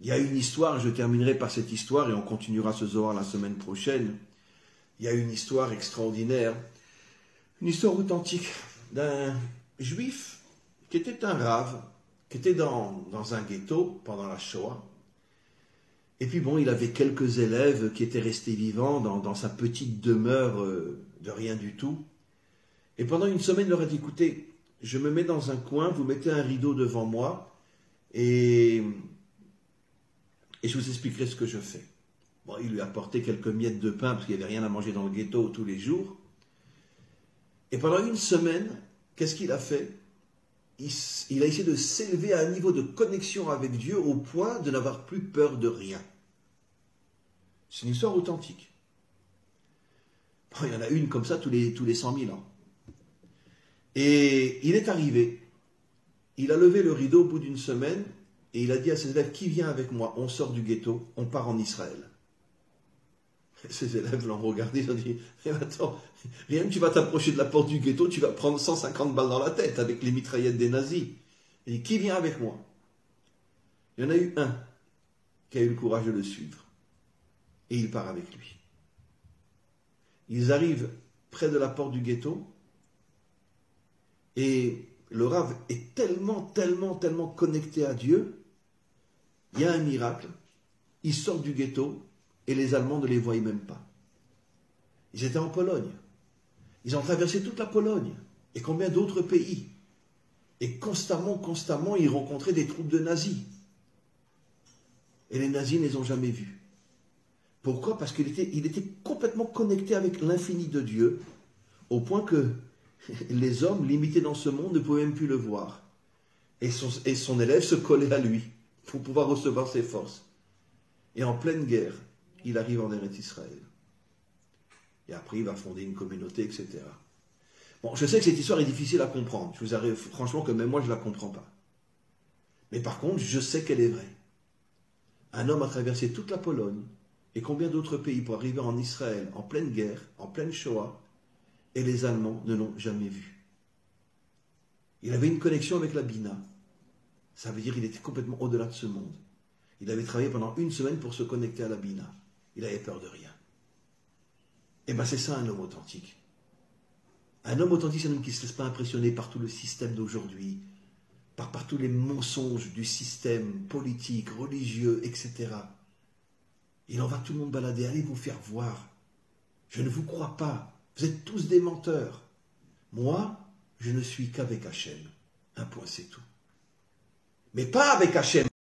Il y a une histoire, je terminerai par cette histoire et on continuera ce Zohar la semaine prochaine. Il y a une histoire extraordinaire, une histoire authentique d'un juif qui était un rave, qui était dans un ghetto pendant la Shoah. Et puis bon, il avait quelques élèves qui étaient restés vivants dans sa petite demeure de rien du tout. Et pendant une semaine, il leur a dit, écoutez, je me mets dans un coin, vous mettez un rideau devant moi et je vous expliquerai ce que je fais. Bon, il lui a apporté quelques miettes de pain parce qu'il n'y avait rien à manger dans le ghetto tous les jours. Et pendant une semaine, qu'est-ce qu'il a fait? Il a essayé de s'élever à un niveau de connexion avec Dieu au point de n'avoir plus peur de rien. C'est une histoire authentique. Bon, il y en a une comme ça tous les 100 000 ans. Et il est arrivé, il a levé le rideau au bout d'une semaine et il a dit à ses élèves, qui vient avec moi? On sort du ghetto, on part en Israël. Et ses élèves l'ont regardé, ils ont dit, attends, rien que tu vas t'approcher de la porte du ghetto, tu vas prendre 150 balles dans la tête avec les mitraillettes des nazis. Il dit, qui vient avec moi? Il y en a eu un qui a eu le courage de le suivre. Et il part avec lui. Ils arrivent près de la porte du ghetto et le Rav est tellement connecté à Dieu, il y a un miracle, il sort du ghetto et les Allemands ne les voient même pas. Ils étaient en Pologne. Ils ont traversé toute la Pologne et combien d'autres pays. Et constamment, ils rencontraient des troupes de nazis. Et les nazis ne les ont jamais vus. Pourquoi? Parce qu'il était complètement connecté avec l'infini de Dieu, au point que les hommes limités dans ce monde ne pouvaient même plus le voir. Et son élève se collait à lui pour pouvoir recevoir ses forces. Et en pleine guerre, il arrive en Eretz Israël. Et après, il va fonder une communauté, etc. Bon, je sais que cette histoire est difficile à comprendre. Je vous arrive, franchement, que même moi, je ne la comprends pas. Mais par contre, je sais qu'elle est vraie. Un homme a traversé toute la Pologne et combien d'autres pays pour arriver en Israël, en pleine guerre, en pleine Shoah, et les Allemands ne l'ont jamais vu. Il avait une connexion avec la Bina. Ça veut dire qu'il était complètement au-delà de ce monde. Il avait travaillé pendant une semaine pour se connecter à la Bina. Il avait peur de rien. Et bien c'est ça un homme authentique. Un homme authentique, c'est un homme qui ne se laisse pas impressionner par tout le système d'aujourd'hui, par tous les mensonges du système politique, religieux, etc. Il envoie tout le monde balader, allez vous faire voir. Je ne vous crois pas. Vous êtes tous des menteurs. Moi, je ne suis qu'avec Hachem. Un point, c'est tout. Mais pas avec Hachem